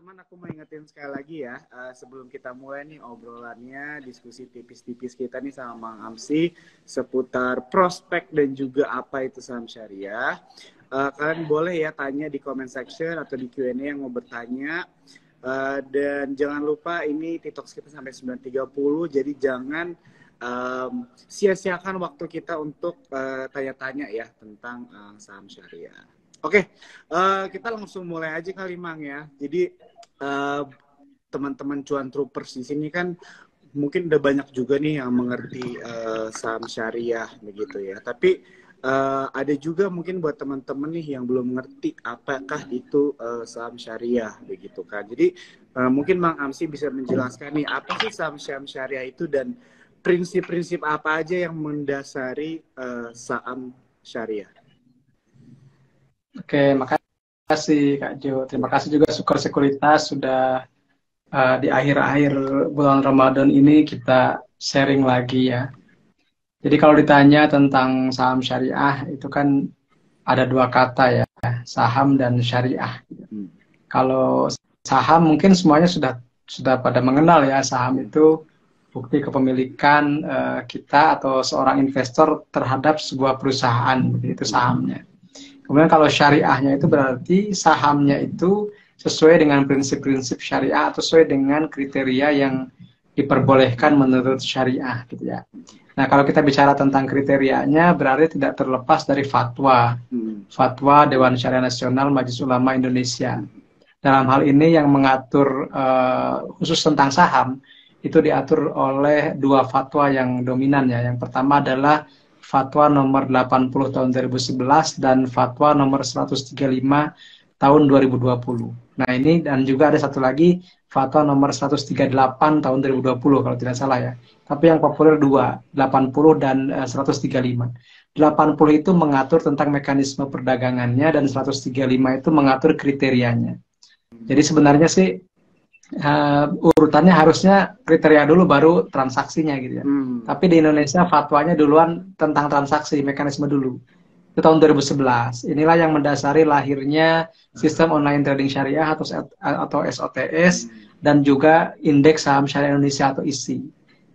teman-teman, aku mau ingetin sekali lagi ya, sebelum kita mulai nih obrolannya, diskusi tipis-tipis kita nih sama Mang Amsi seputar prospek dan juga apa itu saham syariah. Kalian boleh ya tanya di comment section atau di Q&A yang mau bertanya. Dan jangan lupa ini TikTok kita sampai 9.30, jadi jangan sia-siakan waktu kita untuk tanya-tanya ya tentang saham syariah. Oke, kita langsung mulai aja kali Mang ya. Jadi teman-teman cuan troopers di sini kan mungkin udah banyak juga nih yang mengerti saham syariah begitu ya. Tapi ada juga mungkin buat teman-teman nih yang belum mengerti apakah itu saham syariah begitu kan. Jadi mungkin Mang Amsi bisa menjelaskan nih apa sih saham syariah itu dan prinsip-prinsip apa aja yang mendasari saham syariah. Oke, makasih Kak Jo. Terima kasih juga Sukor Sekuritas sudah di akhir-akhir bulan Ramadan ini kita sharing lagi ya. Jadi kalau ditanya tentang saham syariah itu kan ada dua kata ya, saham dan syariah. Kalau saham mungkin semuanya sudah pada mengenal ya, saham itu bukti kepemilikan kita atau seorang investor terhadap sebuah perusahaan, itu sahamnya. Kemudian kalau syariahnya itu berarti sahamnya itu sesuai dengan prinsip-prinsip syariah atau sesuai dengan kriteria yang diperbolehkan menurut syariah gitu ya. Nah kalau kita bicara tentang kriterianya berarti tidak terlepas dari fatwa Dewan Syariah Nasional Majelis Ulama Indonesia. Dalam hal ini yang mengatur khusus tentang saham itu diatur oleh dua fatwa yang dominan ya. Yang pertama adalah Fatwa nomor 80 tahun 2011 dan Fatwa nomor 135 tahun 2020. Nah ini dan juga ada satu lagi Fatwa nomor 138 tahun 2020 kalau tidak salah ya. Tapi yang populer dua, 80 dan 135. 80 itu mengatur tentang mekanisme perdagangannya dan 135 itu mengatur kriterianya. Jadi sebenarnya sih urutannya harusnya kriteria dulu baru transaksinya gitu ya. Tapi di Indonesia fatwanya duluan tentang transaksi, mekanisme dulu. Itu tahun 2011. Inilah yang mendasari lahirnya sistem online trading syariah atau SOTS dan juga indeks saham syariah Indonesia atau ISI.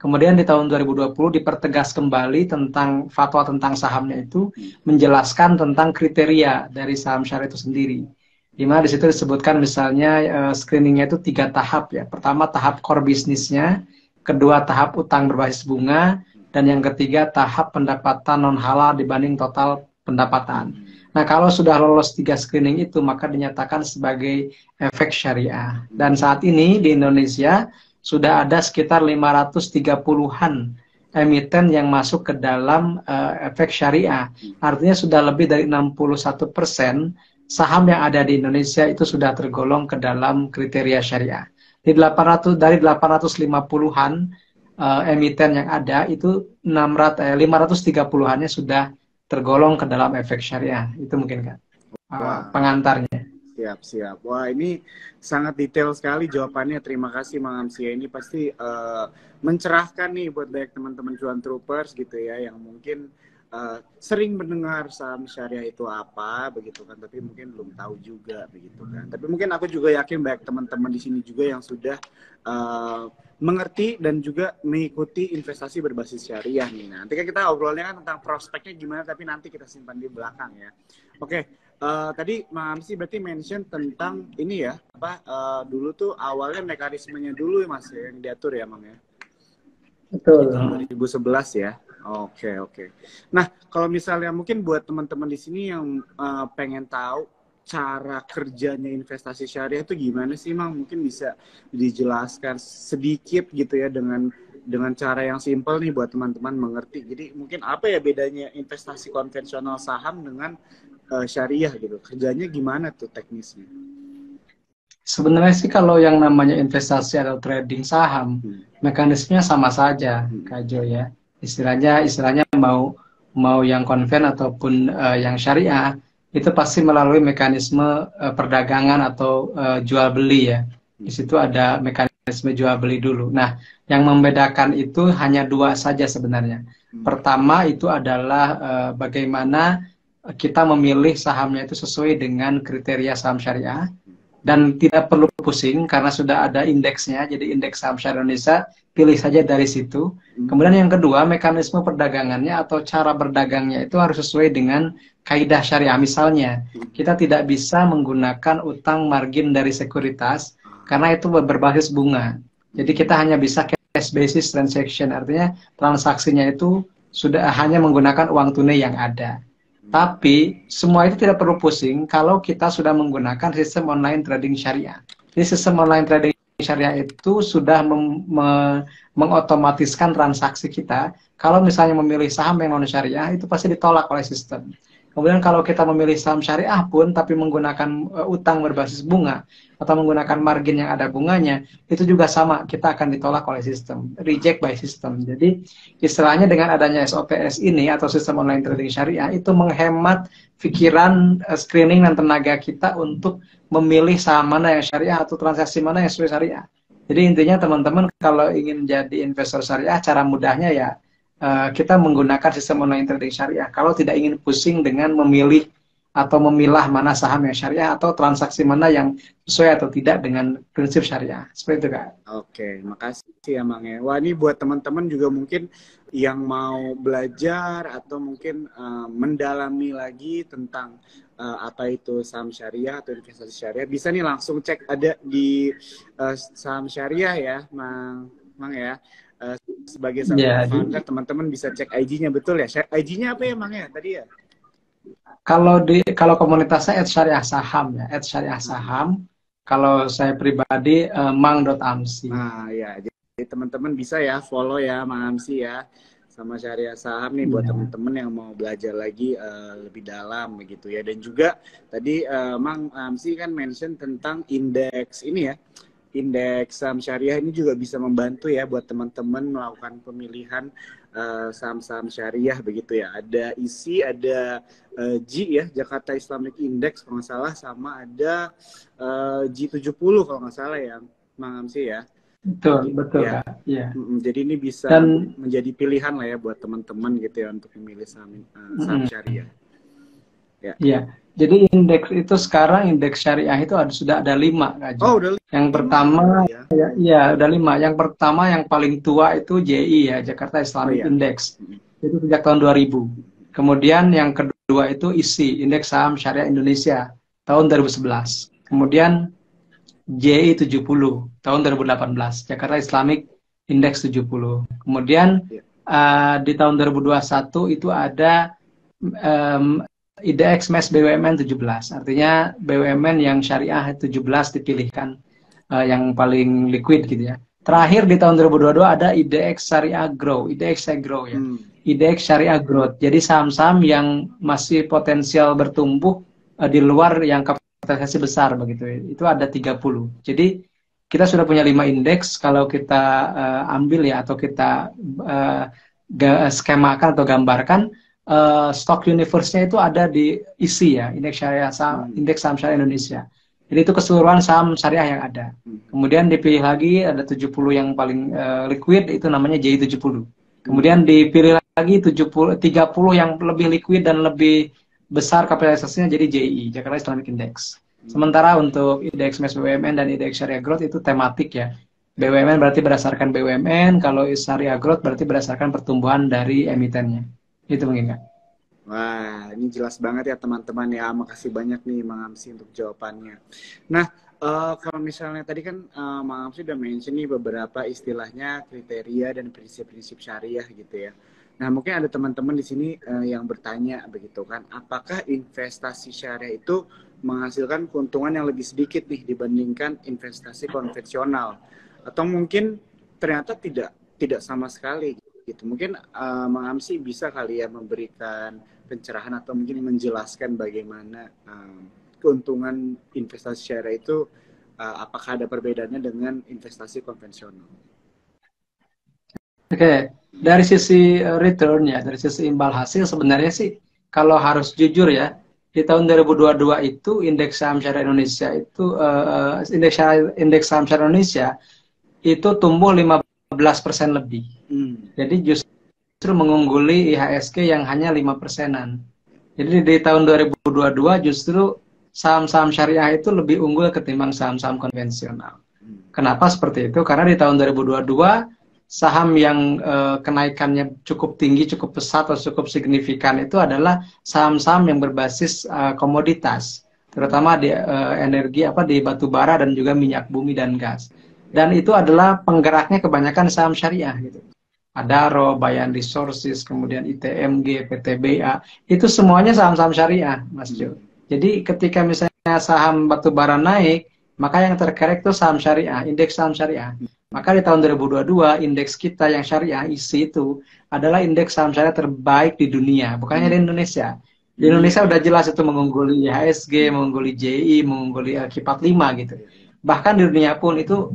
Kemudian di tahun 2020 dipertegas kembali tentang fatwa tentang sahamnya itu menjelaskan tentang kriteria dari saham syariah itu sendiri. Di mana di situ disebutkan misalnya screeningnya itu 3 tahap ya. Pertama tahap core bisnisnya, kedua tahap utang berbasis bunga, dan yang ketiga tahap pendapatan non halal dibanding total pendapatan. Nah kalau sudah lolos 3 screening itu maka dinyatakan sebagai efek syariah. Dan saat ini di Indonesia sudah ada sekitar 530-an emiten yang masuk ke dalam efek syariah. Artinya sudah lebih dari 61% saham yang ada di Indonesia itu sudah tergolong ke dalam kriteria syariah. Dari 850-an emiten yang ada itu 530-annya sudah tergolong ke dalam efek syariah. Itu mungkin kan pengantarnya. Siap. Wah ini sangat detail sekali jawabannya. Terima kasih Mang Amsi. Ini pasti mencerahkan nih buat banyak teman-teman cuan troopers gitu ya yang mungkin sering mendengar saham syariah itu apa begitu kan, tapi mungkin belum tahu juga begitu kan. Tapi mungkin aku juga yakin banyak teman-teman di sini juga yang sudah mengerti dan juga mengikuti investasi berbasis syariah nih. Nanti kan kita obrolnya kan tentang prospeknya gimana, tapi nanti kita simpan di belakang ya. Oke, tadi Mang Amsi berarti mention tentang ini ya, dulu tuh awalnya mekanismenya dulu ya Mas yang diatur ya Mang ya. Betul. Di tahun 2011 ya. Oke. Nah, kalau misalnya mungkin buat teman-teman di sini yang pengen tahu cara kerjanya investasi syariah itu gimana sih, Mang? Mungkin bisa dijelaskan sedikit gitu ya dengan cara yang simpel nih buat teman-teman mengerti. Jadi mungkin apa ya bedanya investasi konvensional saham dengan syariah gitu? Kerjanya gimana tuh teknisnya? Sebenarnya sih kalau yang namanya investasi atau trading saham, mekanismenya sama saja, Kak Jo ya. Istilahnya mau yang konven ataupun yang syariah, itu pasti melalui mekanisme perdagangan atau jual beli ya. Di situ ada mekanisme jual beli dulu. Nah, yang membedakan itu hanya 2 saja sebenarnya. Pertama itu adalah bagaimana kita memilih sahamnya itu sesuai dengan kriteria saham syariah. dan tidak perlu pusing karena sudah ada indeksnya. Jadi indeks saham syariah Indonesia, pilih saja dari situ. Kemudian yang kedua, mekanisme perdagangannya atau cara berdagangnya itu harus sesuai dengan kaidah syariah. Misalnya, kita tidak bisa menggunakan utang margin dari sekuritas karena itu berbasis bunga. Jadi kita hanya bisa cash basis transaction, artinya transaksinya itu sudah hanya menggunakan uang tunai yang ada. Tapi semua itu tidak perlu pusing kalau kita sudah menggunakan sistem online trading syariah. Jadi sistem online trading syariah itu sudah mengotomatiskan transaksi kita. Kalau misalnya memilih saham yang non syariah itu pasti ditolak oleh sistem. Kemudian kalau kita memilih saham syariah pun tapi menggunakan utang berbasis bunga atau menggunakan margin yang ada bunganya, itu juga sama, kita akan ditolak oleh sistem, reject by system. Jadi istilahnya dengan adanya SOTS ini atau sistem online trading syariah itu menghemat pikiran, screening dan tenaga kita untuk memilih saham mana yang syariah atau transaksi mana yang sesuai syariah. Jadi intinya teman-teman kalau ingin jadi investor syariah, cara mudahnya ya kita menggunakan sistem online trading syariah. Kalau tidak ingin pusing dengan memilih atau memilah mana saham yang syariah atau transaksi mana yang sesuai atau tidak dengan prinsip syariah. Seperti itu, Kak. Oke, makasih ya Mang ya. Wah, ini buat teman-teman juga mungkin yang mau belajar atau mungkin mendalami lagi tentang apa itu saham syariah atau investasi syariah, bisa nih langsung cek ada di saham syariah ya, Mang ya. Sebagai founder, teman-teman bisa cek IG-nya, betul ya? IG-nya apa ya, Mang ya? Tadi ya? Kalau komunitasnya @syariah_saham ya, @syariah_saham. Kalau saya pribadi mang.amsi. Nah, ya. Jadi teman-teman bisa ya follow ya Mang Amsi ya sama Syariah Saham nih buat teman-teman yang mau belajar lagi lebih dalam begitu ya. Dan juga tadi Mang Amsi kan mention tentang indeks ini ya. Indeks saham syariah ini juga bisa membantu ya buat teman-teman melakukan pemilihan saham-saham syariah begitu ya. Ada ISI, ada G ya, Jakarta Islamic Index kalau nggak salah, sama ada G70 kalau nggak salah ya, Mang Amsi ya. Betul ya. Kak. Ya. Jadi ini bisa menjadi pilihan lah ya buat teman-teman gitu ya untuk memilih saham syariah. Ya. Jadi indeks itu sekarang indeks syariah itu sudah ada 5 Kak. Oh, udah 5. Yang pertama ya udah 5. Yang pertama yang paling tua itu JI ya, Jakarta Islamic Index. Itu sejak tahun 2000. Kemudian yang kedua itu ISI, Indeks Saham Syariah Indonesia tahun 2011. Kemudian JI 70 tahun 2018, Jakarta Islamic Index 70. Kemudian di tahun 2021 itu ada IDX MES BUMN 17, artinya BUMN yang syariah 17 dipilihkan yang paling liquid gitu ya. Terakhir di tahun 2022 ada IDX Syariah Grow, IDX Grow ya. IDX Syariah Growth. Jadi saham-saham yang masih potensial bertumbuh di luar yang kapitalisasi besar begitu ya. Itu ada 30. Jadi kita sudah punya 5 indeks, kalau kita ambil ya atau kita skemakan atau gambarkan stock universe-nya itu ada di ISI ya, Indeks Syariah Saham, Indeks Saham Syariah Indonesia. Jadi itu keseluruhan saham syariah yang ada. Kemudian dipilih lagi ada 70 yang paling liquid, itu namanya JI70. Kemudian dipilih lagi 30 yang lebih liquid dan lebih besar kapitalisasinya jadi JI, Jakarta Islamic Index. Sementara untuk indeks MES BUMN dan indeks Syariah Growth itu tematik ya. BUMN berarti berdasarkan BUMN, kalau Syariah Growth berarti berdasarkan pertumbuhan dari emitennya. Itu mungkin Kak. Wah, ini jelas banget ya teman-teman ya. Makasih banyak nih Mang Amsi untuk jawabannya. Nah, kalau misalnya tadi kan Mang Amsi udah mention nih beberapa istilahnya kriteria dan prinsip-prinsip syariah gitu ya. Nah, mungkin ada teman-teman di sini yang bertanya begitu kan, apakah investasi syariah itu menghasilkan keuntungan yang lebih sedikit nih dibandingkan investasi konvensional? Atau mungkin ternyata tidak sama sekali gitu. Mungkin Mang Amsi bisa kali ya memberikan pencerahan atau mungkin menjelaskan bagaimana keuntungan investasi syariah itu apakah ada perbedaannya dengan investasi konvensional? Oke, dari sisi return ya, dari sisi imbal hasil sebenarnya sih kalau harus jujur ya, di tahun 2022 itu indeks saham syariah Indonesia itu indeks saham syariah Indonesia itu tumbuh 15% lebih. Jadi justru mengungguli IHSG yang hanya 5%-an. Jadi di tahun 2022 justru saham-saham syariah itu lebih unggul ketimbang saham-saham konvensional. Kenapa seperti itu? Karena di tahun 2022 saham yang kenaikannya cukup tinggi, cukup pesat atau cukup signifikan itu adalah saham-saham yang berbasis komoditas, terutama di energi di batu bara dan juga minyak bumi dan gas. Dan itu adalah penggeraknya kebanyakan saham syariah gitu. Adaro, Bayan Resources, kemudian ITMG, PTBA, itu semuanya saham-saham syariah, Mas Jo. Jadi ketika misalnya saham batu bara naik, maka yang terkerek itu saham syariah, indeks saham syariah. Maka di tahun 2022, indeks kita yang syariah, ISI itu adalah indeks saham syariah terbaik di dunia, bukan hanya di Indonesia. Di Indonesia udah jelas itu mengungguli IHSG, mengungguli JI, mengungguli Q45 gitu. Bahkan di dunia pun itu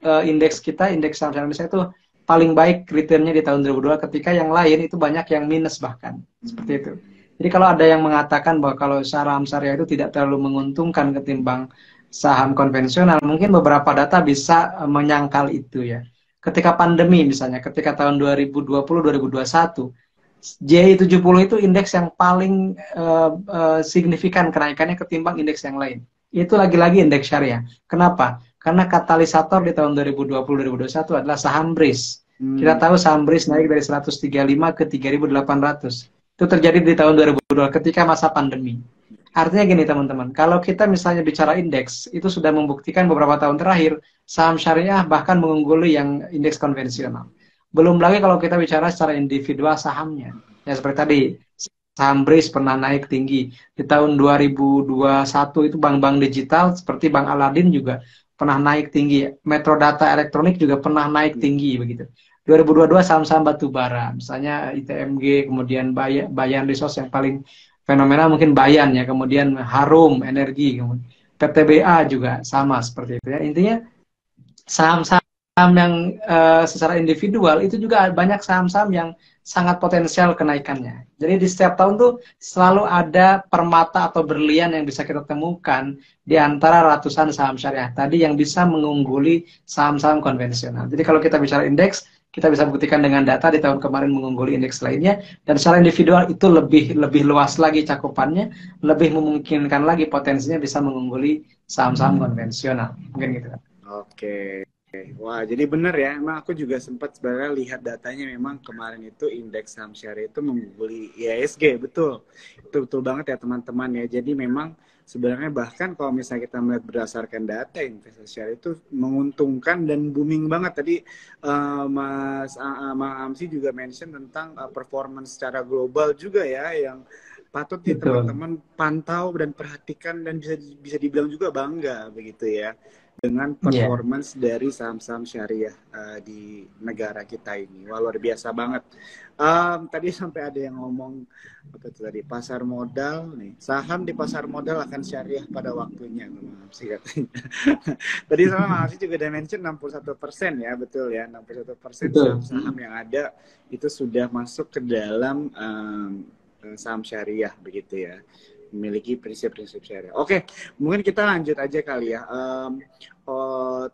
indeks kita, indeks saham syariah Indonesia itu paling baik returnnya di tahun 2022 ketika yang lain itu banyak yang minus bahkan. Seperti itu. Jadi kalau ada yang mengatakan bahwa kalau saham syariah itu tidak terlalu menguntungkan ketimbang saham konvensional, mungkin beberapa data bisa menyangkal itu ya. Ketika pandemi misalnya, ketika tahun 2020-2021, JI70 itu indeks yang paling signifikan kenaikannya ketimbang indeks yang lain. Itu lagi-lagi indeks syariah. Kenapa? Karena katalisator di tahun 2020-2021 adalah saham BRIS. Kita tahu saham BRIS naik dari 135 ke 3.800. Itu terjadi di tahun 2022 ketika masa pandemi. Artinya gini teman-teman, kalau kita misalnya bicara indeks, itu sudah membuktikan beberapa tahun terakhir, saham syariah bahkan mengungguli yang indeks konvensional. Belum lagi kalau kita bicara secara individual sahamnya. Ya seperti tadi, saham BRIS pernah naik tinggi. Di tahun 2021 itu bank-bank digital seperti Bank Aladin juga pernah naik tinggi. Metro Data Elektronik juga pernah naik tinggi begitu. 2022 saham-saham batu bara, misalnya ITMG, kemudian Bayan Resources yang paling fenomenal mungkin Bayan ya, kemudian Harum Energi, kemudian PTBA juga sama seperti itu ya. Intinya saham-saham yang secara individual itu juga banyak saham-saham yang sangat potensial kenaikannya. Jadi di setiap tahun tuh selalu ada permata atau berlian yang bisa kita temukan di antara ratusan saham syariah tadi yang bisa mengungguli saham-saham konvensional. Jadi kalau kita bicara indeks, kita bisa buktikan dengan data di tahun kemarin mengungguli indeks lainnya, dan secara individual itu lebih luas lagi cakupannya, lebih memungkinkan lagi potensinya bisa mengungguli saham-saham konvensional. Mungkin gitu. Oke. Wah, jadi benar ya. Emang aku juga sempat sebenarnya lihat datanya, memang kemarin itu indeks saham syariah itu mengungguli IHSG, betul. Itu betul banget ya teman-teman ya. Jadi memang sebenarnya bahkan kalau misalnya kita melihat berdasarkan data, investasi syariah itu menguntungkan dan booming banget. Tadi Mas Amsi juga mention tentang performance secara global juga ya, yang patut nih teman-teman pantau dan perhatikan, dan bisa dibilang juga bangga begitu ya dengan performance dari saham-saham syariah di negara kita ini. Wah, luar biasa banget. Tadi sampai ada yang ngomong apa itu tadi, pasar modal nih, saham di pasar modal akan syariah pada waktunya, maaf sih katanya. Tadi sama Mas juga udah mention 61% ya, betul ya, 61% saham-saham yang ada itu sudah masuk ke dalam saham syariah begitu ya, memiliki prinsip-prinsip syariah. Oke, mungkin kita lanjut aja kali ya.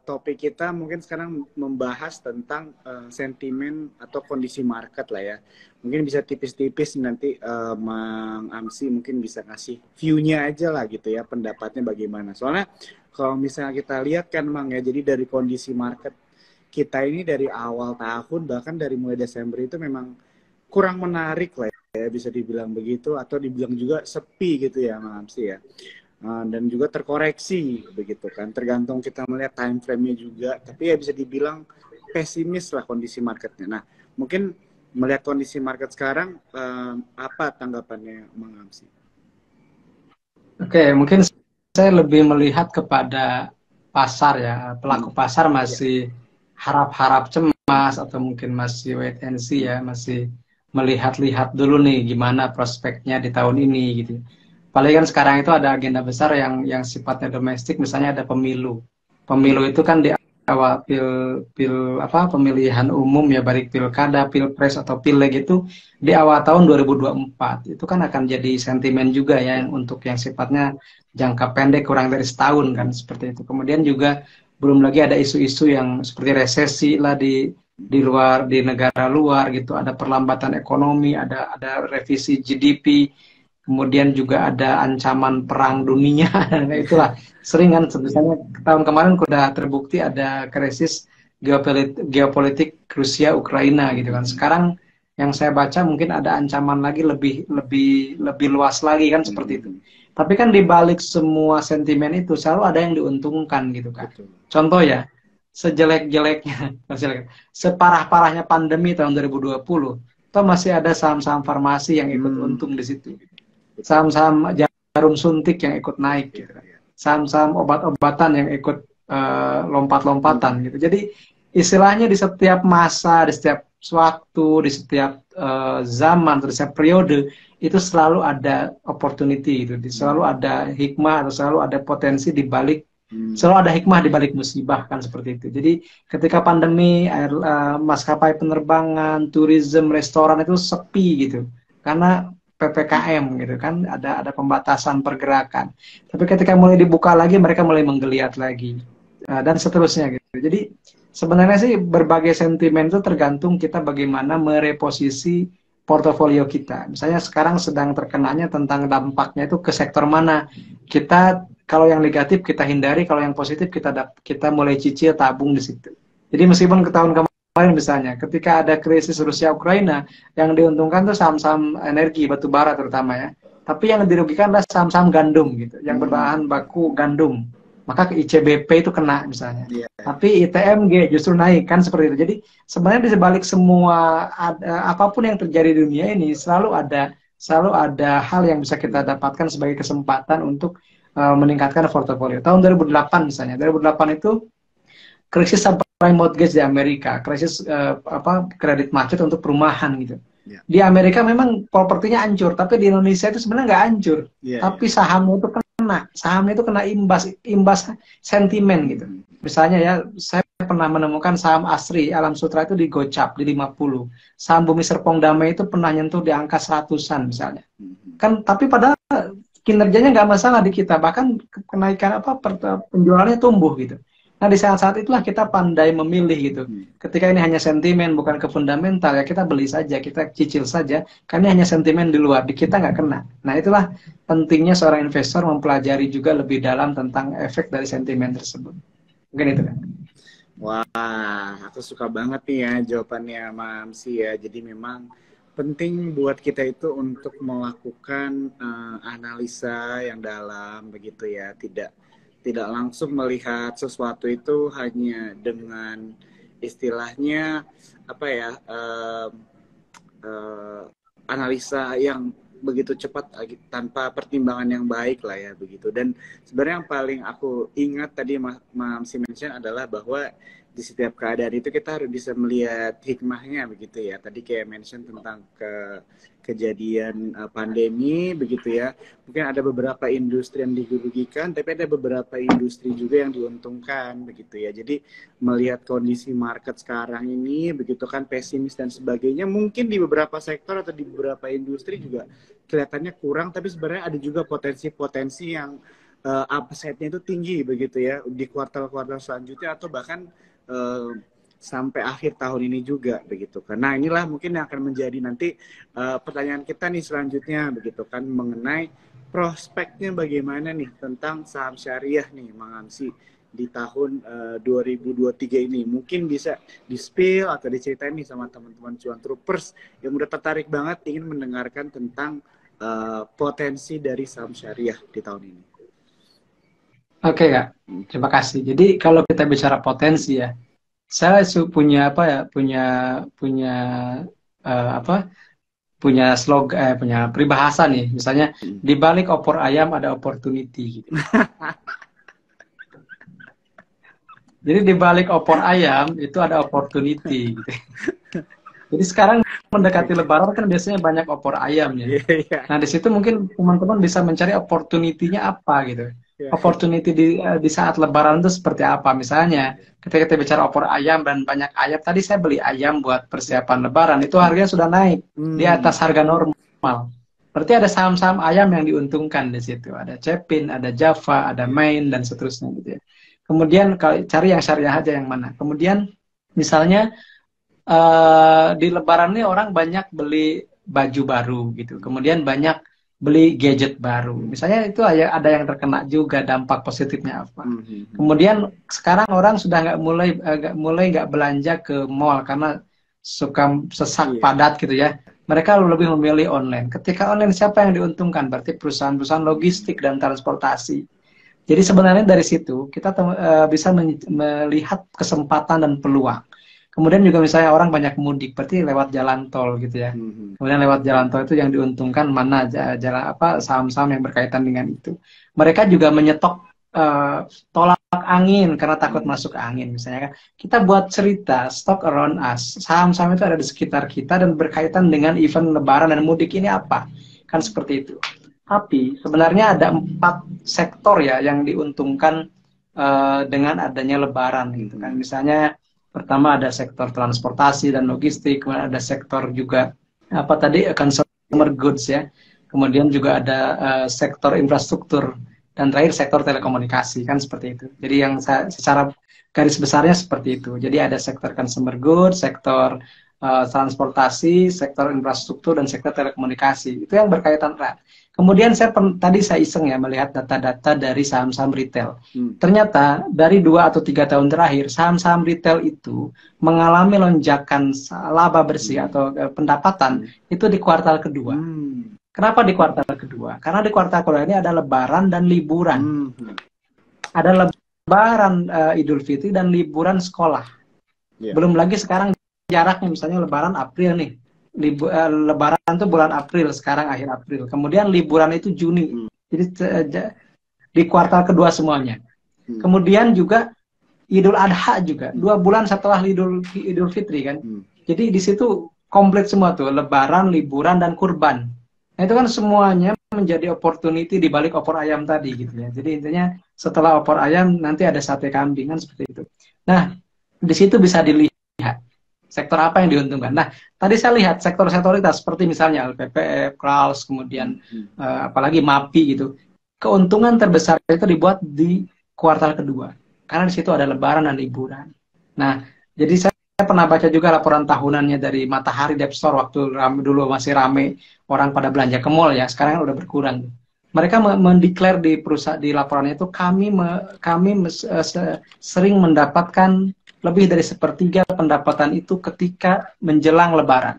Topik kita mungkin sekarang membahas tentang sentimen atau kondisi market lah ya. Mungkin bisa tipis-tipis nanti Mang Amsi mungkin bisa kasih view-nya aja lah gitu ya, pendapatnya bagaimana. Soalnya kalau misalnya kita lihat kan Mang ya, jadi dari kondisi market kita ini dari awal tahun, bahkan dari mulai Desember itu memang kurang menarik lah ya, bisa dibilang begitu, atau dibilang juga sepi gitu ya Mang Amsi ya, dan juga terkoreksi begitu kan, tergantung kita melihat time frame-nya juga, tapi ya bisa dibilang pesimis lah kondisi marketnya. Nah mungkin melihat kondisi market sekarang, apa tanggapannya Mang Amsi? Oke, mungkin saya lebih melihat kepada pasar ya, pelaku pasar masih harap-harap cemas atau mungkin masih wait and see ya, masih melihat-lihat dulu nih gimana prospeknya di tahun ini gitu. Paling kan sekarang itu ada agenda besar yang sifatnya domestik, misalnya ada pemilu. Pemilu itu kan di awal pemilihan umum ya, baik pilkada, pilpres atau pileg itu di awal tahun 2024. Itu kan akan jadi sentimen juga ya untuk yang sifatnya jangka pendek kurang dari setahun kan, seperti itu. Kemudian juga belum lagi ada isu-isu yang seperti resesi lah di negara luar gitu, ada perlambatan ekonomi, ada revisi GDP, kemudian juga ada ancaman perang dunia. Itulah sering kan, misalnya tahun kemarin sudah terbukti ada krisis geopolitik Rusia Ukraina gitu kan. Sekarang yang saya baca mungkin ada ancaman lagi lebih luas lagi kan, seperti itu. Tapi kan di balik semua sentimen itu selalu ada yang diuntungkan gitu kan. Contoh ya, sejelek-jeleknya, separah-parahnya pandemi tahun 2020, toh masih ada saham-saham farmasi yang ikut untung di situ. Saham-saham jarum suntik yang ikut naik gitu kan. Saham-saham obat-obatan yang ikut lompat-lompatan gitu. Jadi istilahnya di setiap masa, di setiap waktu, di setiap zaman, di setiap periode itu selalu ada opportunity gitu. Selalu ada hikmah atau selalu ada potensi di balik, selalu ada hikmah di balik musibah kan, seperti itu. Jadi ketika pandemi, maskapai penerbangan, tourism, restoran itu sepi gitu. Karena PPKM gitu kan, ada pembatasan pergerakan. Tapi ketika mulai dibuka lagi, mereka mulai menggeliat lagi, dan seterusnya gitu. Jadi sebenarnya sih berbagai sentimen itu tergantung kita bagaimana mereposisi portofolio kita. Misalnya sekarang sedang terkenanya tentang dampaknya itu ke sektor mana. Kita kalau yang negatif kita hindari, kalau yang positif kita mulai cicil, tabung di situ. Jadi meskipun ke tahun kemarin misalnya, ketika ada krisis Rusia Ukraina, yang diuntungkan tuh saham-saham energi, batu bara terutama ya. Tapi yang dirugikan adalah saham-saham gandum gitu, yang berbahan baku gandum. Maka ke ICBP itu kena misalnya. Tapi ITMG justru naik kan, seperti itu. Jadi sebenarnya di sebalik semua apapun yang terjadi di dunia ini selalu ada hal yang bisa kita dapatkan sebagai kesempatan untuk meningkatkan portofolio. Tahun 2008 misalnya, 2008 itu krisis subprime mortgage di Amerika, krisis kredit macet untuk perumahan gitu. Di Amerika memang propertinya hancur, tapi di Indonesia itu sebenarnya nggak hancur, tapi sahamnya itu kena imbas sentimen gitu. Misalnya ya, saya pernah menemukan saham Asri Alam Sutra itu digocap di 50, saham Bumi Serpong Damai itu pernah nyentuh di angka 100-an misalnya. Kan tapi padahal kinerjanya nggak masalah di kita, bahkan kenaikan penjualannya tumbuh gitu. Nah di saat-saat itulah kita pandai memilih gitu. Ketika ini hanya sentimen bukan ke fundamental, ya kita beli saja, kita cicil saja, karena hanya sentimen di luar, di kita nggak kena. Nah itulah pentingnya seorang investor mempelajari juga lebih dalam tentang efek dari sentimen tersebut. Mungkin itu kan. Wah, aku suka banget nih ya jawabannya Mamsi ya. Jadi memang penting buat kita itu untuk melakukan analisa yang dalam begitu ya, tidak langsung melihat sesuatu itu hanya dengan istilahnya analisa yang begitu cepat tanpa pertimbangan yang baik lah ya begitu. Dan sebenarnya yang paling aku ingat tadi Mamsi mention adalah bahwa di setiap keadaan itu kita harus bisa melihat hikmahnya begitu ya. Tadi kayak mention tentang kejadian pandemi begitu ya. Mungkin ada beberapa industri yang dirugikan, tapi ada beberapa industri juga yang diuntungkan begitu ya. Jadi melihat kondisi market sekarang ini begitu kan pesimis dan sebagainya, mungkin di beberapa sektor atau di beberapa industri juga kelihatannya kurang, tapi sebenarnya ada juga potensi-potensi yang upside-nya itu tinggi begitu ya di kuartal-kuartal selanjutnya atau bahkan sampai akhir tahun ini juga begitu kan. Nah inilah mungkin yang akan menjadi nanti pertanyaan kita nih selanjutnya begitu kan, mengenai prospeknya bagaimana nih tentang saham syariah nih Mang Amsi di tahun 2023 ini. Mungkin bisa di-spill atau diceritain nih sama teman-teman Cuan Troopers yang udah tertarik banget ingin mendengarkan tentang potensi dari saham syariah di tahun ini. Oke Kak, terima kasih. Jadi kalau kita bicara potensi ya, saya punya slogan, punya peribahasa nih. Misalnya di balik opor ayam ada opportunity. Gitu. Jadi di balik opor ayam itu ada opportunity. Gitu. Jadi sekarang mendekati Lebaran kan biasanya banyak opor ayam ya. Nah di situ mungkin teman-teman bisa mencari opportunity-nya apa gitu. Opportunity di saat Lebaran itu seperti apa? Misalnya ketika kita bicara opor ayam dan banyak ayam, tadi saya beli ayam buat persiapan Lebaran, itu harganya sudah naik di atas harga normal. Berarti ada saham-saham ayam yang diuntungkan di situ. Ada Cepin, ada Java, ada Main dan seterusnya gitu ya. Kemudian kalau cari yang syariah aja yang mana. Kemudian misalnya di Lebaran ini orang banyak beli baju baru gitu. Kemudian banyak beli gadget baru. Misalnya itu ada yang terkena juga dampak positifnya apa. Kemudian sekarang orang sudah nggak belanja ke mall karena suka sesak padat gitu ya. Mereka lebih memilih online. Ketika online siapa yang diuntungkan? Berarti perusahaan-perusahaan logistik dan transportasi. Jadi sebenarnya dari situ kita bisa melihat kesempatan dan peluang. Kemudian juga misalnya orang banyak mudik, berarti lewat jalan tol gitu ya. Kemudian lewat jalan tol itu yang diuntungkan mana jalan apa saham-saham yang berkaitan dengan itu. Mereka juga menyetok tolak angin karena takut masuk angin misalnya kan. Kita buat cerita stock around us. Saham-saham itu ada di sekitar kita dan berkaitan dengan event lebaran dan mudik ini apa? Kan seperti itu. Tapi sebenarnya ada 4 sektor ya yang diuntungkan dengan adanya lebaran gitu kan. Misalnya pertama ada sektor transportasi dan logistik, kemudian ada sektor juga apa tadi consumer goods ya. Kemudian juga ada sektor infrastruktur dan terakhir sektor telekomunikasi kan seperti itu. Jadi yang secara garis besarnya seperti itu. Jadi ada sektor consumer goods, sektor transportasi, sektor infrastruktur dan sektor telekomunikasi. Itu yang berkaitan erat. Kemudian tadi saya iseng ya melihat data-data dari saham-saham retail. Ternyata dari 2 atau 3 tahun terakhir saham-saham retail itu mengalami lonjakan laba bersih atau pendapatan itu di kuartal kedua. Kenapa di kuartal kedua? Karena di kuartal kedua ini ada lebaran dan liburan. Ada lebaran Idul Fitri dan liburan sekolah. Belum lagi sekarang jaraknya misalnya lebaran April nih. Lebaran itu bulan April, sekarang akhir April. Kemudian liburan itu Juni. Jadi di kuartal kedua semuanya. Kemudian juga Idul Adha juga, 2 bulan setelah Idul Fitri kan. Jadi di situ komplit semua tuh, lebaran, liburan dan kurban. Nah, itu kan semuanya menjadi opportunity di balik opor ayam tadi gitu ya. Jadi intinya setelah opor ayam nanti ada sate kambing kan seperti itu. Nah, di situ bisa dilihat sektor apa yang diuntungkan. Nah, tadi saya lihat sektor-sektoritas seperti misalnya LPPF, Kraus, kemudian apalagi MAPI gitu. Keuntungan terbesar itu dibuat di kuartal kedua. Karena di situ ada lebaran dan liburan. Nah, jadi saya pernah baca juga laporan tahunannya dari Matahari Debt Store waktu dulu masih rame orang pada belanja ke mall ya. Sekarang udah berkurang. Mereka mendeklar di perusahaan di laporannya itu kami sering mendapatkan lebih dari 1/3 pendapatan itu ketika menjelang lebaran.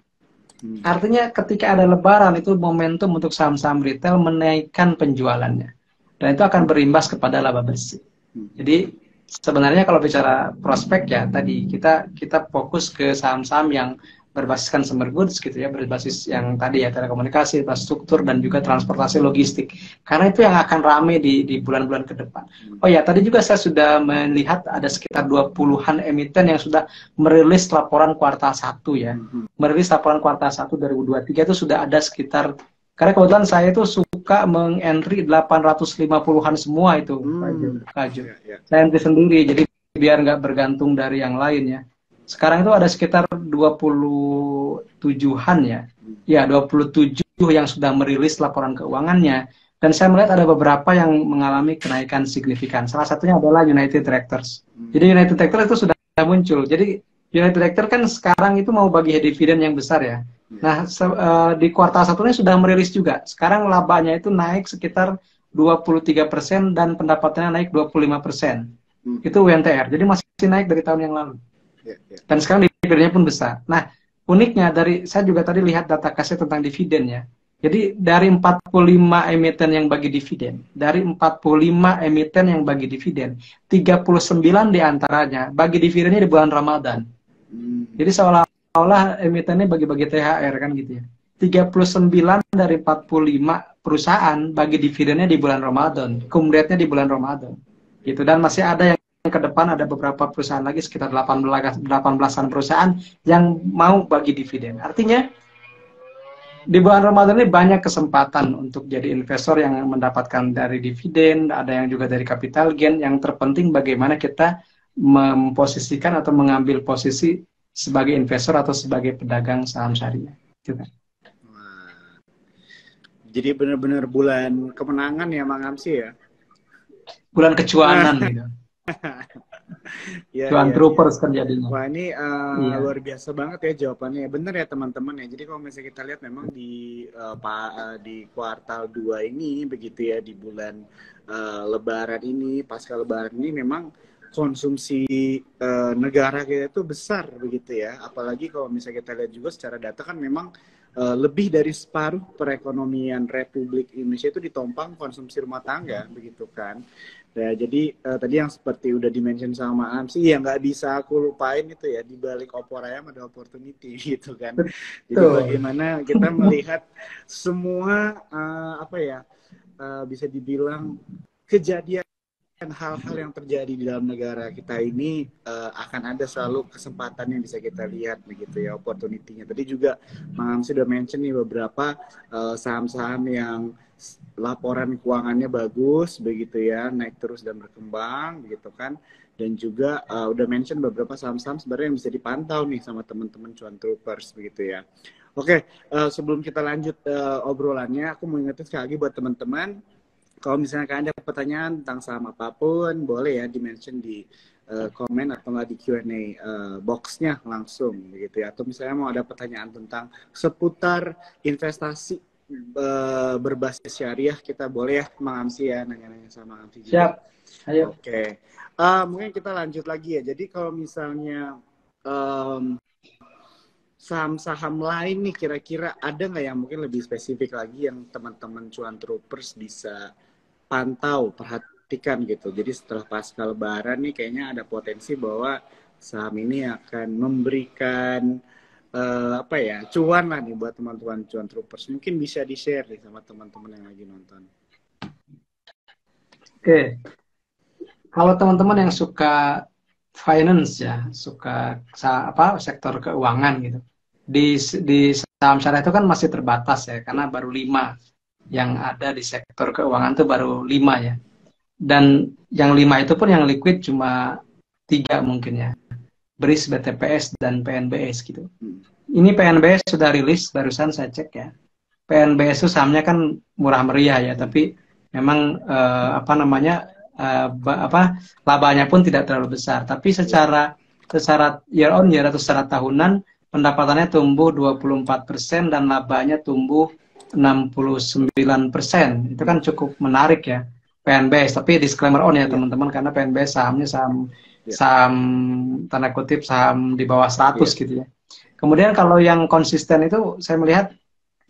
Artinya ketika ada lebaran itu momentum untuk saham-saham retail menaikkan penjualannya. Dan itu akan berimbas kepada laba bersih. Jadi sebenarnya kalau bicara prospek ya tadi kita fokus ke saham-saham yang berbasis consumer goods gitu ya, berbasis yang tadi ya telekomunikasi, infrastruktur dan juga transportasi logistik. Karena itu yang akan rame di bulan-bulan ke depan. Oh ya, tadi juga saya sudah melihat ada sekitar 20-an emiten yang sudah merilis laporan kuartal 1 ya. Merilis laporan kuartal 1 2023 itu sudah ada sekitar, karena kebetulan saya itu suka meng-entry 850-an semua itu. Saya entry sendiri, jadi biar nggak bergantung dari yang lain ya. Sekarang itu ada sekitar 27-an ya. Ya, 27 yang sudah merilis laporan keuangannya. Dan saya melihat ada beberapa yang mengalami kenaikan signifikan. Salah satunya adalah United Tractors. Jadi United Tractors itu sudah muncul. Jadi United Tractors kan sekarang itu mau bagi dividen yang besar ya. Nah, di kuartal 1 ini sudah merilis juga. Sekarang labanya itu naik sekitar 23% dan pendapatannya naik 25%. Itu UNTR. Jadi masih naik dari tahun yang lalu. Dan sekarang dividennya pun besar. Nah, uniknya saya juga tadi lihat data kasih tentang dividen ya. Jadi dari 45 emiten yang bagi dividen, 39 diantaranya bagi dividennya di bulan Ramadan. Jadi seolah-olah emitennya bagi-bagi THR kan gitu ya. 39 dari 45 perusahaan bagi dividennya di bulan Ramadan, kumretnya di bulan Ramadan. Gitu, dan masih ada yang ke depan ada beberapa perusahaan lagi sekitar 18-an perusahaan yang mau bagi dividen. Artinya di bulan Ramadan ini banyak kesempatan untuk jadi investor yang mendapatkan dari dividen, ada yang juga dari capital gain. Yang terpenting bagaimana kita memposisikan atau mengambil posisi sebagai investor atau sebagai pedagang saham syariah. Gitu. Jadi benar-benar bulan kemenangan ya Mang Amsi ya? Bulan kecuanan gitu. Ya, Cuan ya, ya. troopers kan jadinya. Wah, ini Iya. luar biasa banget ya jawabannya. Bener ya teman-teman ya. Jadi kalau misalnya kita lihat memang di kuartal 2 ini begitu ya, di bulan Lebaran ini, pasca Lebaran ini memang konsumsi negara kita itu besar begitu ya. Apalagi kalau misalnya kita lihat juga secara data kan memang lebih dari separuh perekonomian Republik Indonesia itu ditompang konsumsi rumah tangga begitu kan. Nah, jadi tadi yang seperti udah dimention sama Amsi, ya nggak bisa aku lupain itu ya, di balik opor ayam ada opportunity gitu kan. Jadi Betul. bagaimana kita melihat semua apa ya, bisa dibilang kejadian hal-hal yang terjadi di dalam negara kita ini akan ada selalu kesempatan yang bisa kita lihat begitu ya, opportunity-nya. Tadi juga Mang Amsi sudah mention nih beberapa saham-saham yang laporan keuangannya bagus begitu ya, naik terus dan berkembang begitu kan. Dan juga udah mention beberapa saham-saham sebenarnya yang bisa dipantau nih sama teman-teman cuan troopers begitu ya. Oke, sebelum kita lanjut obrolannya, aku mau ingetin sekali lagi buat teman-teman, kalau misalnya kalian ada pertanyaan tentang saham apapun, boleh ya di-mention di komen atau nggak di Q&A box-nya langsung begitu ya. Atau misalnya mau ada pertanyaan tentang seputar investasi berbasis syariah, kita boleh ya Mang Amsi ya, nanya-nanya sama Mang Amsi juga. Siap. Ayo. Oke. Mungkin kita lanjut lagi ya. Jadi kalau misalnya saham-saham lain nih, kira-kira ada nggak yang mungkin lebih spesifik lagi yang teman-teman cuan troopers bisa pantau, perhatikan gitu. Jadi setelah pasca Lebaran nih kayaknya ada potensi bahwa saham ini akan memberikan apa ya, cuan lah nih buat teman-teman cuan troopers. Mungkin bisa di-share nih sama teman-teman yang lagi nonton. Oke. Kalau teman-teman yang suka finance ya, suka sektor keuangan gitu. Di saham syariah itu kan masih terbatas ya, karena baru 5 yang ada di sektor keuangan itu baru 5 ya. Dan yang 5 itu pun yang liquid cuma 3 mungkin ya. BRIS, BTPS, dan PNBS gitu. Ini PNBS sudah rilis, barusan saya cek ya. PNBS itu sahamnya kan murah meriah ya, tapi memang labanya pun tidak terlalu besar. Tapi secara year on year atau secara tahunan, pendapatannya tumbuh 24% dan labanya tumbuh 69%. Itu kan cukup menarik ya, PNBS. Tapi disclaimer on ya teman-teman, karena PNBS sahamnya saham tanda kutip saham di bawah 100 gitu ya. Kemudian kalau yang konsisten itu saya melihat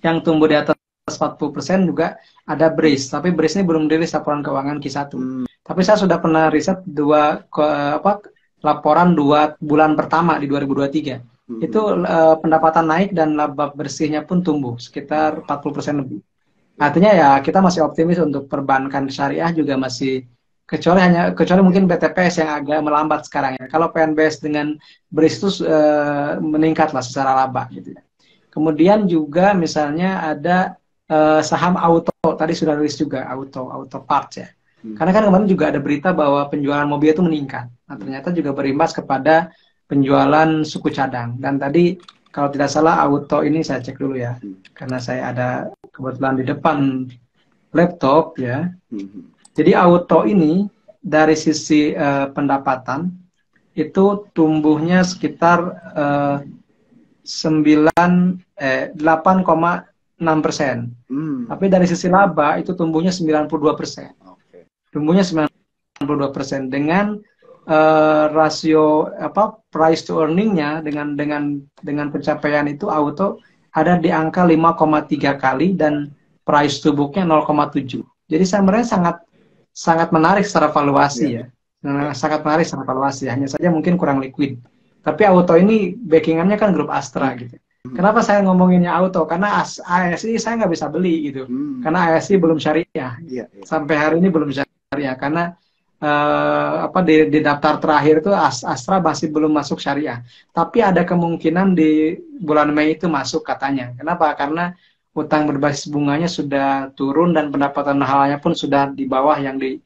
yang tumbuh di atas 40% juga ada BRIS, tapi BRIS ini belum rilis laporan keuangan Q1. Tapi saya sudah pernah riset laporan 2 bulan pertama di 2023. Itu pendapatan naik dan laba bersihnya pun tumbuh sekitar 40% lebih. Artinya ya kita masih optimis untuk perbankan syariah juga masih, kecuali mungkin BTPS yang agak melambat sekarang ya. Kalau PNBS dengan BRIS itu meningkat lah secara laba gitu ya. Kemudian juga misalnya ada saham auto, tadi sudah rilis juga auto parts ya. Karena kan kemarin juga ada berita bahwa penjualan mobil itu meningkat. Nah, ternyata juga berimbas kepada penjualan suku cadang. Dan tadi kalau tidak salah auto ini saya cek dulu ya. Karena saya ada kebetulan di depan laptop ya. Jadi auto ini dari sisi pendapatan itu tumbuhnya sekitar 8,6%. Tapi dari sisi laba itu tumbuhnya 92%. Tumbuhnya 92% dengan rasio price to earning-nya dengan pencapaian itu auto ada di angka 5,3 kali dan price to book-nya 0,7. Jadi sebenarnya sangat menarik secara valuasi ya. Sangat menarik secara valuasi, hanya saja mungkin kurang liquid. Tapi auto ini backing-annya kan grup Astra gitu. Kenapa saya ngomonginnya auto? Karena ASI saya nggak bisa beli gitu. Karena ASI belum syariah. Sampai hari ini belum syariah. Karena di daftar terakhir itu Astra masih belum masuk syariah. Tapi ada kemungkinan di bulan Mei itu masuk katanya. Kenapa? Karena utang berbasis bunganya sudah turun dan pendapatan halanya pun sudah di bawah yang di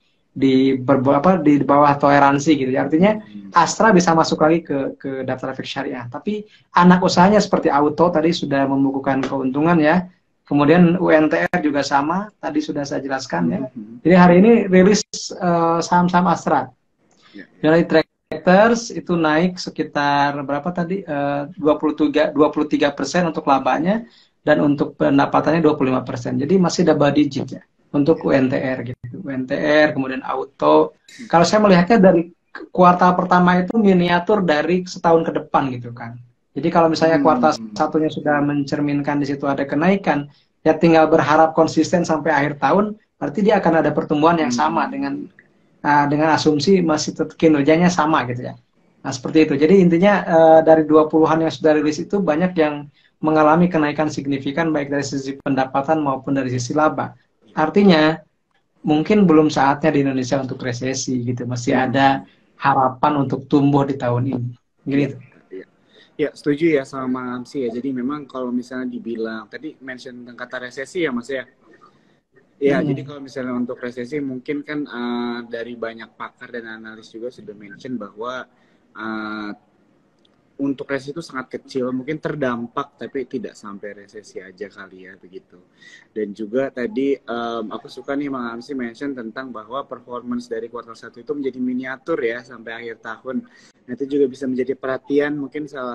bawah toleransi gitu. Artinya Astra bisa masuk lagi ke daftar efek syariah. Tapi anak usahanya seperti auto tadi sudah membukukan keuntungan ya. Kemudian UNTR juga sama, tadi sudah saya jelaskan ya. Jadi hari ini rilis saham-saham Astra. Dari track Collectors itu naik sekitar berapa tadi? 23% untuk labanya, dan untuk pendapatannya 25%. Jadi masih double digit ya untuk UNTR gitu. UNTR, kemudian auto. Kalau saya melihatnya dari kuartal pertama itu miniatur dari setahun ke depan gitu kan. Jadi kalau misalnya kuartal satunya sudah mencerminkan di situ ada kenaikan, ya tinggal berharap konsisten sampai akhir tahun, berarti dia akan ada pertumbuhan yang sama dengan asumsi masih kinerjanya sama gitu ya. Nah, seperti itu. Jadi intinya dari 20-an yang sudah rilis itu banyak yang mengalami kenaikan signifikan baik dari sisi pendapatan maupun dari sisi laba. Artinya mungkin belum saatnya di Indonesia untuk resesi gitu. Masih ada harapan untuk tumbuh di tahun ini. Gitu. Ya, setuju ya sama Mang Amsi ya. Jadi memang kalau misalnya dibilang tadi mention tentang kata resesi ya Mas ya. Ya, jadi kalau misalnya untuk resesi mungkin kan dari banyak pakar dan analis juga sudah mention bahwa untuk resesi itu sangat kecil, mungkin terdampak tapi tidak sampai resesi aja kali ya begitu. Dan juga tadi aku suka nih Mang Amsi mention tentang bahwa performance dari kuartal 1 itu menjadi miniatur ya sampai akhir tahun. Nah, itu juga bisa menjadi perhatian mungkin salah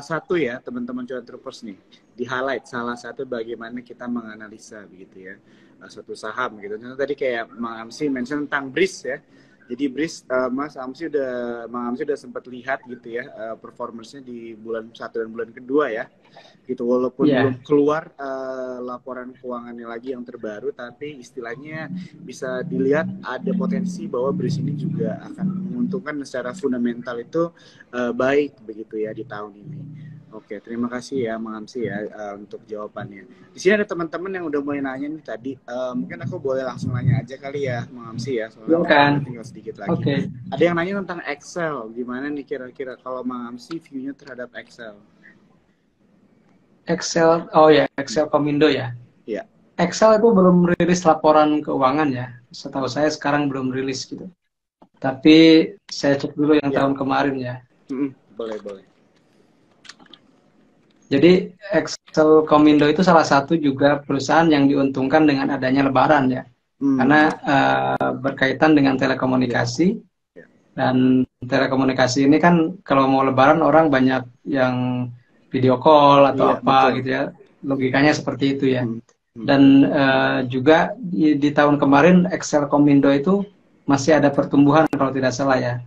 satu ya teman-teman cuan troopers nih di highlight salah satu bagaimana kita menganalisa begitu ya suatu saham gitu. Contoh tadi kayak Mang Amsi mention tentang BRIS ya. Jadi BRIS, Mang Amsi udah sempat lihat gitu ya performance-nya di bulan 1 dan bulan kedua ya. Gitu walaupun belum keluar laporan keuangannya lagi yang terbaru, tapi istilahnya bisa dilihat ada potensi bahwa BRIS ini juga akan menguntungkan secara fundamental itu baik begitu ya di tahun ini. Oke, terima kasih ya Mang Amsi ya untuk jawabannya. Di sini ada teman-teman yang udah mulai nanya nih tadi. Mungkin aku boleh langsung nanya aja kali ya Mang Amsi ya. Soalnya tinggal sedikit lagi. Ada yang nanya tentang Excel. Gimana nih kira-kira kalau Mang Amsi view-nya terhadap Excel? Excel, oh ya, Excel Komindo ya. Iya. Excel itu belum rilis laporan keuangan ya. Setahu saya sekarang belum rilis gitu. Tapi saya cek dulu yang tahun kemarin ya. Boleh. Jadi Excel Komindo itu salah satu juga perusahaan yang diuntungkan dengan adanya lebaran ya. Karena berkaitan dengan telekomunikasi. Dan telekomunikasi ini kan kalau mau lebaran orang banyak yang video call atau apa gitu ya. Logikanya seperti itu ya. Dan juga di tahun kemarin Excel Komindo itu masih ada pertumbuhan kalau tidak salah ya.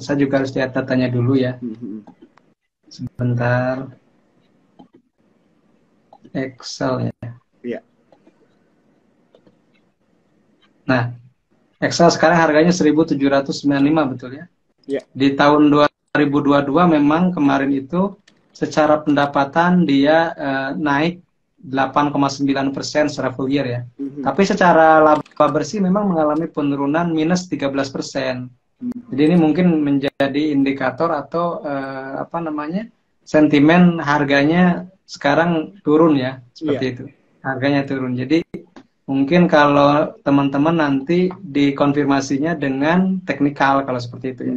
Saya juga harus lihat datanya dulu ya. Sebentar. Excel ya. Iya. Nah, Excel sekarang harganya 1.795 betul ya? Iya. Di tahun 2022 memang kemarin itu secara pendapatan dia naik 8,9% secara full year ya. Tapi secara laba bersih memang mengalami penurunan minus 13%. Jadi ini mungkin menjadi indikator atau sentimen harganya sekarang turun ya, seperti itu. Harganya turun. Jadi mungkin kalau teman-teman nanti dikonfirmasinya dengan teknikal kalau seperti itu ya.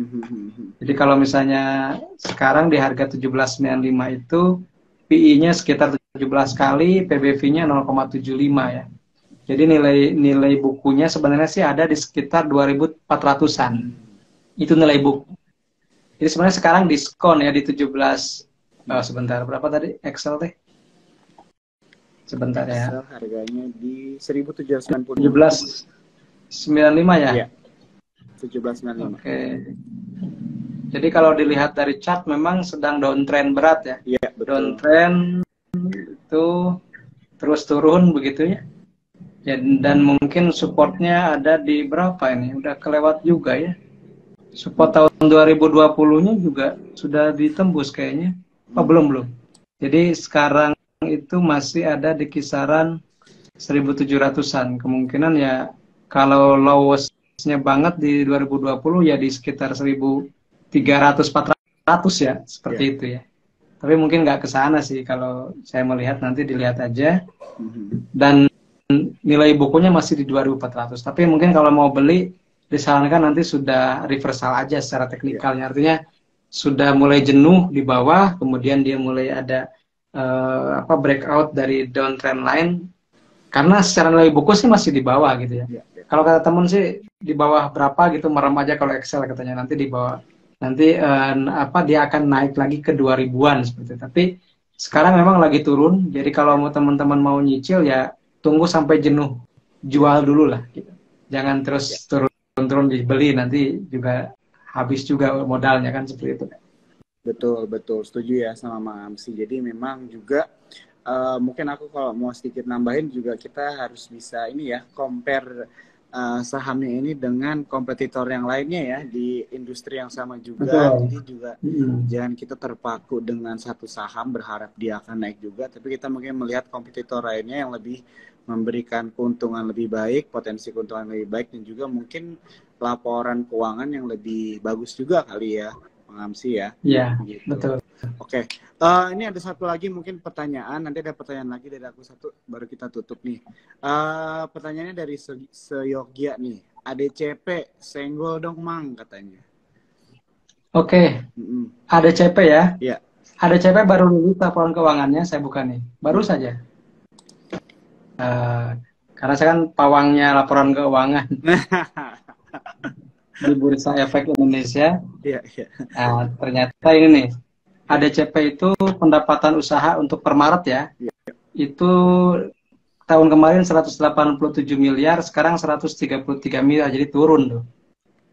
Jadi kalau misalnya sekarang di harga 17.95 itu PI-nya sekitar 17 kali, PBV-nya 0,75 ya. Jadi nilai bukunya sebenarnya sih ada di sekitar 2.400-an. Itu nilai buku. Jadi sebenarnya sekarang diskon ya di 17. Sebentar, berapa tadi Excel teh? Sebentar ya. Excel harganya di 1.795. 17.95 ya? Iya. 17.95. Oke. Jadi kalau dilihat dari chart memang sedang downtrend berat ya. Iya, betul. Downtrend itu terus turun begitu ya. Dan mungkin supportnya ada di berapa ini? Udah kelewat juga ya. Support tahun 2020-nya juga sudah ditembus kayaknya. Oh, belum. Jadi sekarang itu masih ada di kisaran 1.700-an. Kemungkinan ya kalau lowest-nya banget di 2020 ya di sekitar 1.300-400 ya, seperti itu ya. Tapi mungkin nggak ke sana sih kalau saya melihat, nanti dilihat aja. Dan nilai bukunya masih di 2.400. Tapi mungkin kalau mau beli disarankan nanti sudah reversal aja secara teknikalnya. Artinya sudah mulai jenuh di bawah, kemudian dia mulai ada breakout dari downtrend line, Karena secara nilai buku sih masih di bawah gitu ya. Ya, ya. Kalau kata temen sih di bawah berapa gitu, merem aja kalau Excel katanya, nanti di bawah. Nanti dia akan naik lagi ke 2000-an seperti itu. Tapi sekarang memang lagi turun. Jadi kalau mau teman-teman mau nyicil ya tunggu sampai jenuh, jual dulu lah gitu. Jangan Ya. terus turun-turun dibeli, nanti juga habis juga modalnya kan, seperti itu. Betul, betul. Setuju ya sama Mam sih. Jadi memang juga mungkin aku kalau mau sedikit nambahin juga kita harus bisa ini ya, compare sahamnya ini dengan kompetitor yang lainnya ya di industri yang sama juga. Betul. Jadi juga Mm-mm. jangan kita terpaku dengan satu saham berharap dia akan naik juga, tapi kita mungkin melihat kompetitor lainnya yang lebih memberikan keuntungan lebih baik, potensi keuntungan lebih baik, dan juga mungkin laporan keuangan yang lebih bagus juga kali ya, Mengamsi ya, Iya, gitu. betul. Oke, ini ada satu lagi mungkin pertanyaan. Nanti ada pertanyaan lagi dari aku satu, baru kita tutup nih. Pertanyaannya dari Seyogya nih. ADCP, senggol dong Mang katanya. Oke, Mm-mm. ADCP ya. Ya. ADCP baru rilis laporan keuangannya, saya buka nih. Baru saja. Karena saya kan pawangnya laporan keuangan di Bursa Efek Indonesia. Iya, iya. Ternyata ini nih, ADCP itu pendapatan usaha untuk per Maret ya. Iya. Itu tahun kemarin 187 miliar, sekarang 133 miliar, jadi turun tuh.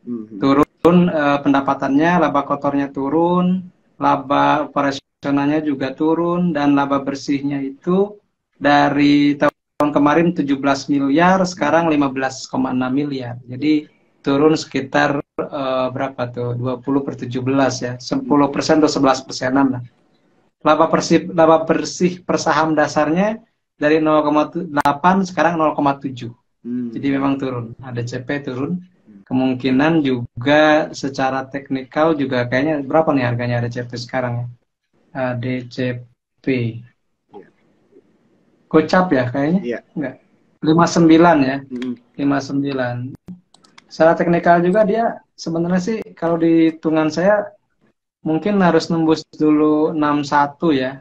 Mhm. Turun pendapatannya, laba kotornya turun, laba operasionalnya juga turun, dan laba bersihnya itu dari tahun kemarin 17 miliar, sekarang 15,6 miliar. Jadi turun sekitar berapa tuh? 20/17 ya. 10% atau 11%-an lah. Laba bersih per saham dasarnya dari 0,8 sekarang 0,7. Jadi memang turun. ADCP turun. Kemungkinan juga secara teknikal juga kayaknya berapa nih harganya ADCP sekarang ya? ADCP. Gocap ya kayaknya? Iya. Enggak. 59 ya. Mhm. 59. Secara teknikal juga dia sebenarnya sih kalau di hitungan saya mungkin harus nembus dulu 61 ya.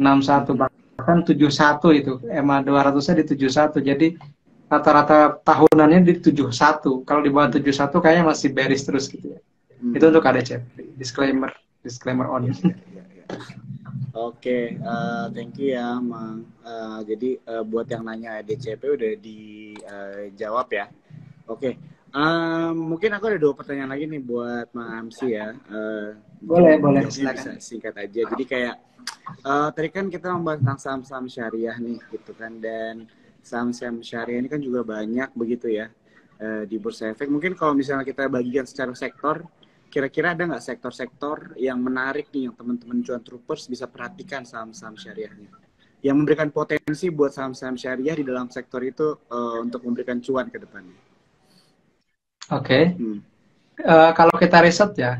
61 bahkan 71 itu. EMA 200-nya di 71. Jadi rata-rata tahunannya di 71. Kalau di bawah 71 kayaknya masih bearish terus gitu ya. Itu untuk ADCP. Disclaimer on. Oke, thank you ya, Mang. Jadi buat yang nanya DCP udah dijawab ya. Oke, mungkin aku ada 2 pertanyaan lagi nih buat Mang Amsi ya. Boleh, Jawabnya bisa singkat aja. Jadi kayak tadi kan kita membahas tentang saham-saham syariah nih, gitu kan. Dan saham-saham syariah ini kan juga banyak begitu ya di Bursa Efek. Mungkin kalau misalnya kita bagikan secara sektor, kira-kira ada nggak sektor-sektor yang menarik nih yang teman-teman cuan troopers bisa perhatikan saham-saham syariahnya, yang memberikan potensi buat saham-saham syariah di dalam sektor itu untuk memberikan cuan ke depannya? Oke. Kalau kita riset ya,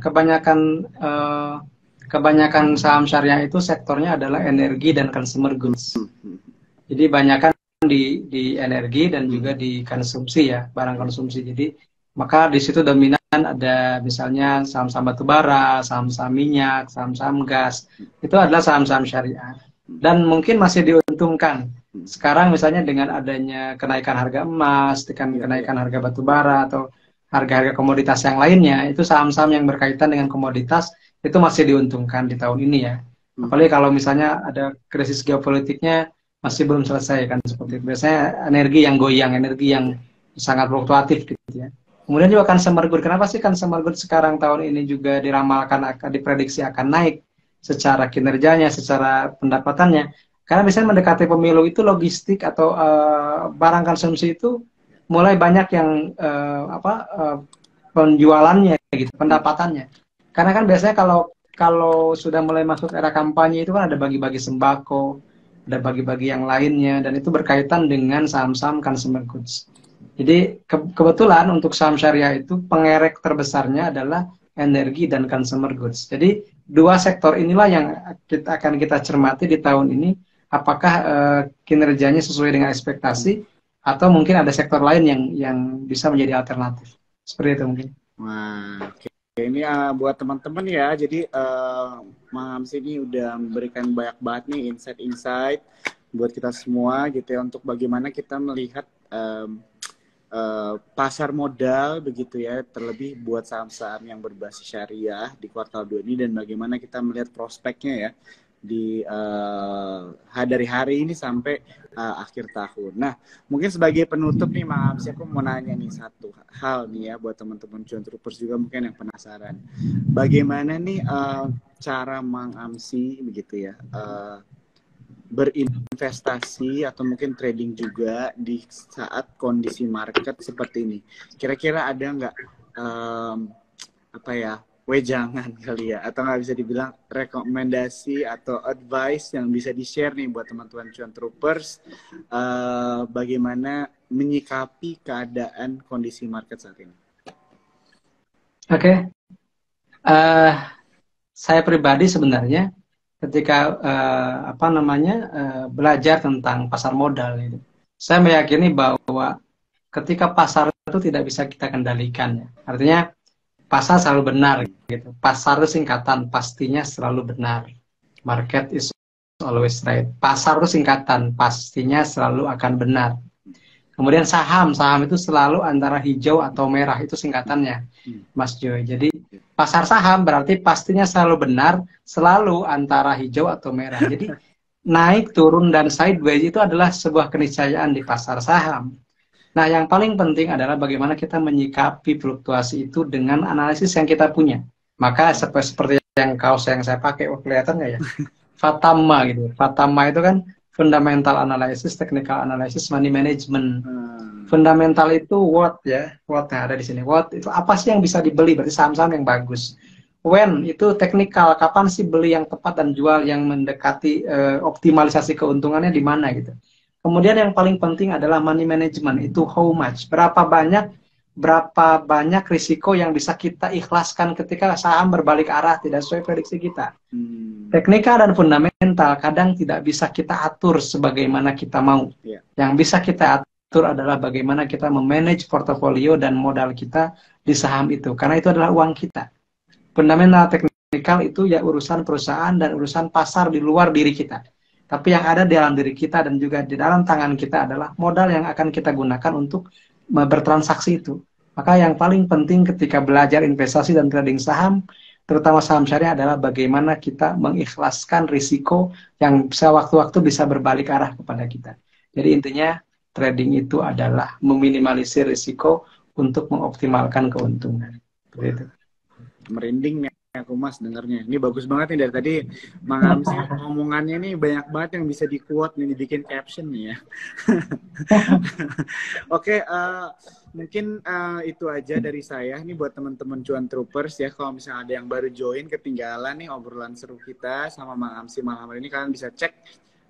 kebanyakan saham syariah itu sektornya adalah energi dan consumer goods. Jadi banyakkan di energi dan juga di konsumsi ya, barang konsumsi. Jadi maka di situ dominan ada misalnya saham-saham batubara, saham-saham minyak, saham-saham gas. Itu adalah saham-saham syariah. Dan mungkin masih diuntungkan. Sekarang misalnya dengan adanya kenaikan harga emas, dengan kenaikan harga batubara atau harga-harga komoditas yang lainnya, itu saham-saham yang berkaitan dengan komoditas itu masih diuntungkan di tahun ini ya. Apalagi kalau misalnya ada krisis geopolitiknya masih belum selesai kan, seperti itu. Biasanya energi yang goyang, energi yang sangat fluktuatif gitu ya. Kemudian juga consumer good. Kenapa sih consumer good sekarang tahun ini juga diramalkan akan diprediksi akan naik secara kinerjanya, secara pendapatannya? Karena misalnya mendekati pemilu itu logistik atau barang konsumsi itu mulai banyak yang penjualannya gitu, pendapatannya. Karena kan biasanya kalau sudah mulai masuk era kampanye itu kan ada bagi-bagi sembako, ada bagi-bagi yang lainnya, dan itu berkaitan dengan saham-saham consumer goods. Jadi kebetulan untuk saham syariah itu pengerek terbesarnya adalah energi dan consumer goods. Jadi 2 sektor inilah yang akan kita cermati di tahun ini, apakah kinerjanya sesuai dengan ekspektasi atau mungkin ada sektor lain yang bisa menjadi alternatif. Seperti itu mungkin. Wah, oke. Ini buat teman-teman ya. Jadi Mang Hamsi ini udah memberikan banyak banget nih insight-insight buat kita semua gitu ya, untuk bagaimana kita melihat pasar modal begitu ya, terlebih buat saham-saham yang berbasis syariah di kuartal 2 ini, dan bagaimana kita melihat prospeknya ya di dari hari ini sampai akhir tahun. Nah, mungkin sebagai penutup nih Mang Amsi, aku mau nanya nih satu hal nih ya buat teman-teman Cuan Troopers juga mungkin yang penasaran. Bagaimana nih cara Mang Amsi begitu ya berinvestasi atau mungkin trading juga di saat kondisi market seperti ini. Kira-kira ada nggak apa ya, wejangan kali ya, atau nggak bisa dibilang rekomendasi atau advice yang bisa di-share nih buat teman-teman Cuan Troopers bagaimana menyikapi keadaan kondisi market saat ini? Oke. Saya pribadi sebenarnya ketika belajar tentang pasar modal itu, saya meyakini bahwa ketika pasar itu tidak bisa kita kendalikan ya. Artinya pasar selalu benar gitu. Pasar itu singkatan, pastinya selalu benar. Market is always right. Pasar itu singkatan, pastinya selalu akan benar. Kemudian saham itu selalu antara hijau atau merah, itu singkatannya, Mas Joy. Jadi pasar saham berarti pastinya selalu benar, selalu antara hijau atau merah. Jadi naik, turun, dan sideways itu adalah sebuah keniscayaan di pasar saham. Nah, yang paling penting adalah bagaimana kita menyikapi fluktuasi itu dengan analisis yang kita punya. Maka seperti yang kaos yang saya pakai, kelihatan nggak ya? Fatama gitu. Fatama itu kan fundamental analysis, technical analysis, money management. Fundamental itu what ya, what yang ada di sini. What itu apa sih yang bisa dibeli? Berarti saham-saham yang bagus. When itu technical, kapan sih beli yang tepat dan jual yang mendekati optimalisasi keuntungannya di mana gitu. Kemudian yang paling penting adalah money management, itu how much, berapa banyak risiko yang bisa kita ikhlaskan ketika saham berbalik arah tidak sesuai prediksi kita. Teknikal dan fundamental kadang tidak bisa kita atur sebagaimana kita mau. Yang bisa kita atur adalah bagaimana kita memanage portofolio dan modal kita di saham itu, karena itu adalah uang kita. Fundamental, teknikal itu ya urusan perusahaan dan urusan pasar di luar diri kita. Tapi yang ada di dalam diri kita dan juga di dalam tangan kita adalah modal yang akan kita gunakan untuk bertransaksi itu. Maka yang paling penting ketika belajar investasi dan trading saham, terutama saham syariah, adalah bagaimana kita mengikhlaskan risiko yang sewaktu-waktu bisa berbalik arah kepada kita. Jadi intinya trading itu adalah meminimalisir risiko untuk mengoptimalkan keuntungan. Begitu. Merinding nih aku Mas dengarnya. Ini bagus banget nih, dari tadi Mang Amsi omongannya nih banyak banget yang bisa di-quote nih, dibikin caption nih ya. Oke, mungkin itu aja dari saya. Ini buat teman-teman Cuan Troopers ya, kalau misalnya ada yang baru join, ketinggalan nih obrolan seru kita sama Mang Amsi malam hari ini, kalian bisa cek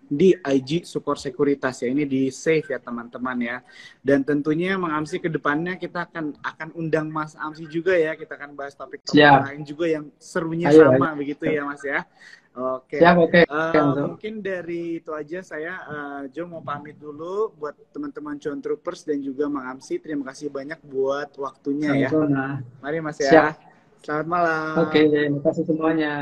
di IG Sukor Sekuritas ya, ini di save ya teman-teman ya. Dan tentunya Mang Amsi ke depannya kita akan undang Mas Amsi juga ya, kita akan bahas topik lain juga yang serunya sama begitu ya Mas ya. Oke. Mungkin dari itu aja saya Jo mau pamit dulu buat teman-teman Cuan Troopers dan juga Mang Amsi. Terima kasih banyak buat waktunya ya. Mari Mas ya. Selamat malam. Oke, terima kasih semuanya.